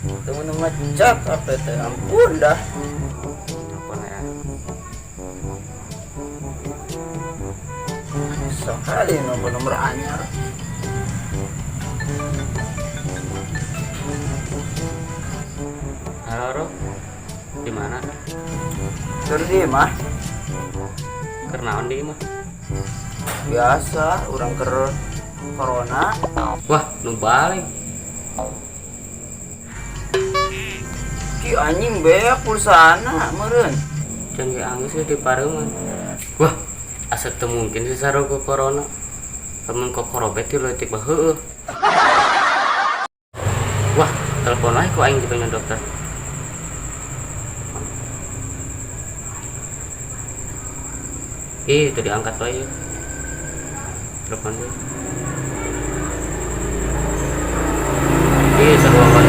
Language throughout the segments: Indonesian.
temen ngecek apa teh ampun dah. Apa ya? Sekali nomor anyar. Halo, Ro. Di mana? Terdi mah Kernaon di mah? biasa orang corona. Wah, nu balik. Ki anjing beak pulsana meureun. Can ge anggeus di pareuman. Wah, asa teu mungkin sih saro ke corona. Temen kok korobet ti leutik mah heueuh. Wah, telepon wae ku aing dipanggil dokter. Itu diangkat wae. Telepon dia. Seru banget.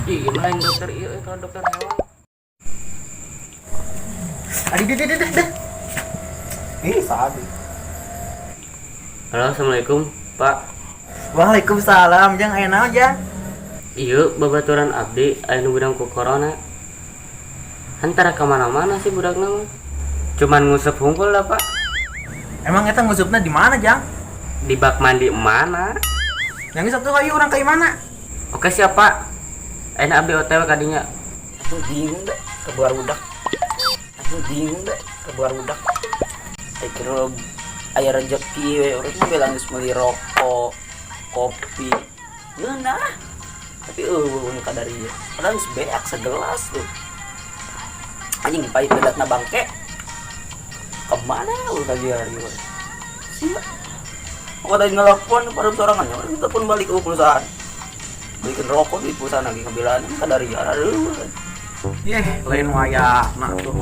Ih, gimana yang dokter iya kalau dokter hewan? Deh. Ih, sabi. Halo, assalamualaikum, Pak. Waalaikumsalam, jang aya naon jang? Iya, babaturan abdi aya nu bidang ku corona. Antara kemana-mana sih budak nama. Cuman ngusep hungkul lah, Pak. Emang eta ngusupna di mana jang? Di bak mandi mana? Yang ngisap tuh kayu orang kayak mana? Oke, siap, Pak. Enak abdi OTW kadinya. Aku bingung deh keluar udak. Saya kira aya rezeki we urang mah belang geus meuli rokok, kopi. Geunah. Tapi eueuh kadari ieu. Padahal geus beak segelas tuh. Anjing pahit bedatna bangke. Kemana udah dia hari we? Sia. Kok ada nelpon pada sorangan nya, kita pun balik ke perusahaan. Bikin rokok di perusahaan lagi kebelaan kadari aduh. Lain wayahna tuh.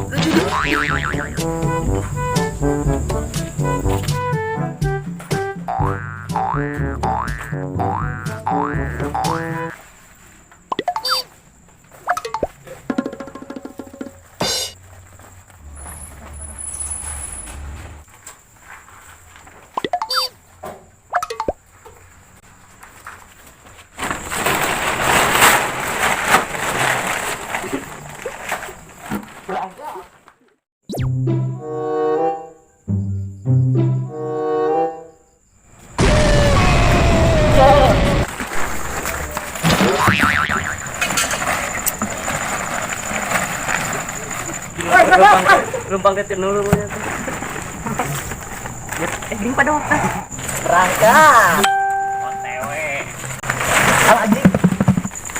Rumpang ketir dulu punya. Ini pada waktu berangkat. OTW. Al anjing.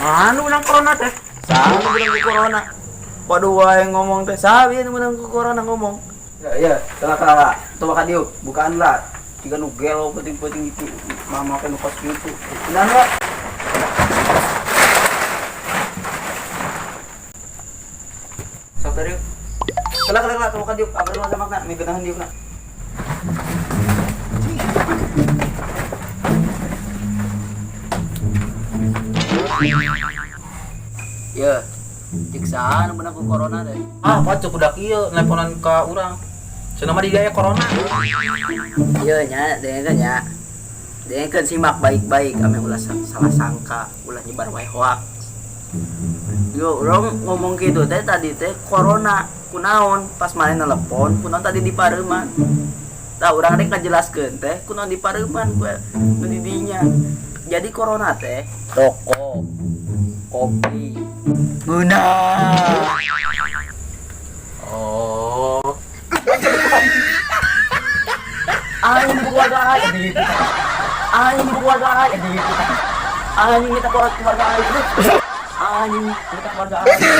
Anu menang corona teh. Sama bilang ke corona. Waduh wae ngomong teh sabi anu menang ke corona ngomong. Ya, kala coba ka dieu, bukaan lah. Tiga nu gelo penting-penting itu. Mama kan kos gitu. Benar enggak? Sabar yuk. Kala coba ka dieu, kabar mah sama mi geunahan dieu na. Ya, ciksaan bener ku corona teh. Ah, pacuk udah kieu nelponan ka urang. Cenah mah digaya corona. Iya nya, dengekeun nya. Dengekeun simak baik-baik ame ulah salah sangka, ulah nyebar wae hoax. Yo, urang ngomong gitu teh tadi teh corona kunaon pas maneh telepon, kunaon tadi di pareuman. Tah urang rek ngajelaskeun teh kunaon di pareuman gua nu di dinya. Jadi corona teh rokok, kopi, guna. Oh, Anjing keluarga aja gitu. Anjing keluarga aja gitu. Anjing kita keluarga aja. Anjing kita keluarga aja.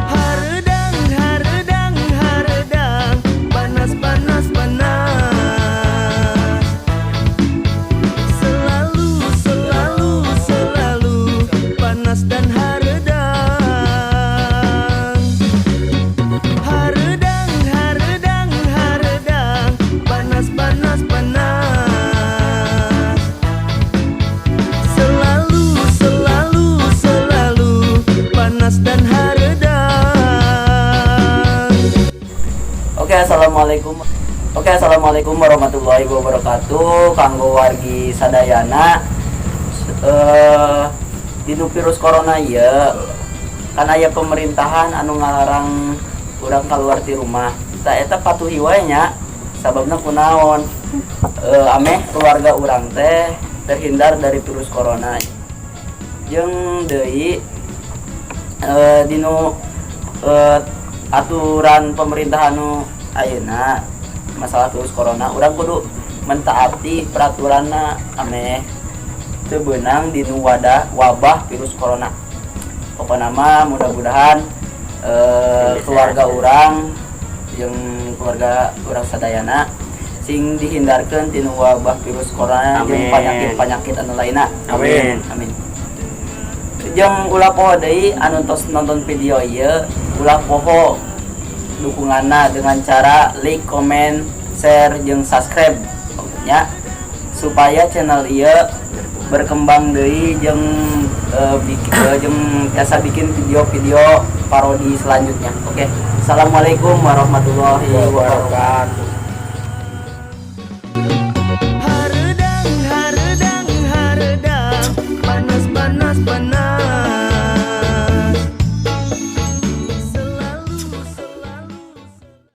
Haredang, haredang, haredang, panas, panas, panas. Selalu, selalu, selalu panas dan haredang. Haredang, haredang, haredang, panas, panas, panas. Selalu, selalu, selalu panas dan haredang. Assalamualaikum warahmatullahi wabarakatuh. Kanggo wargi sadayana dinu virus corona ya kan aya pemerintahan anu ngalarang urang keluar di rumah tak eta patuhi wae nya sababna kunaon ameh keluarga urang teh terhindar dari virus corona jeung deui dinu aturan pemerintah anu ayeuna masalah virus corona urang kudu mentaati peraturanna ameh teu beunang dinu wabah virus corona. Pokokna mah mudah-mudahan keluarga urang jeung keluarga urang sadayana sing dihindarkeun tina wabah virus corona jeung penyakit-penyakit anu lainna. Amin. Amin. Jeung ulah poho deui anu tos nonton video ieu ulah poho dukunganna dengan cara like, comment, share jeung subscribe nya supaya channel ieu berkembang deui jeung biasa bikin video-video parodi selanjutnya. Oke. Assalamualaikum warahmatullahi wabarakatuh. Haredang, haredang, haredang, panas, panas, panas.